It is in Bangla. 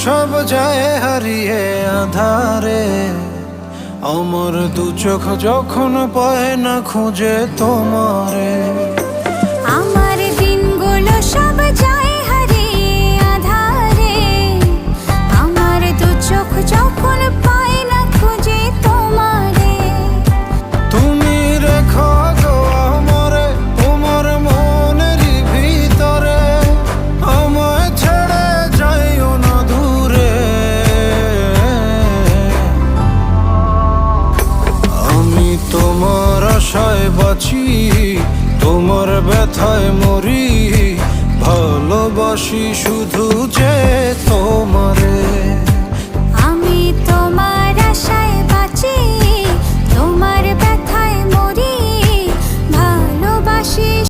সব যায় হারিয়ে আধারে, আমার দু চোখ যখন পায় না খুঁজে তোমারে। আমার দিনগুলো সব যায় হারিয়ে আধারে, আমার দু চোখ যখন পায় না খুঁজে তোমারে। তুমি রেখো গো আমারে তোমার মনেরই ভিতরে, আমায় ছেড়ে যাইও না দূরে। আমি তোমার আশায় বাঁচি, তোমার ব্যথায় মরি, ভালোবাসি শুধু যে তোমারে।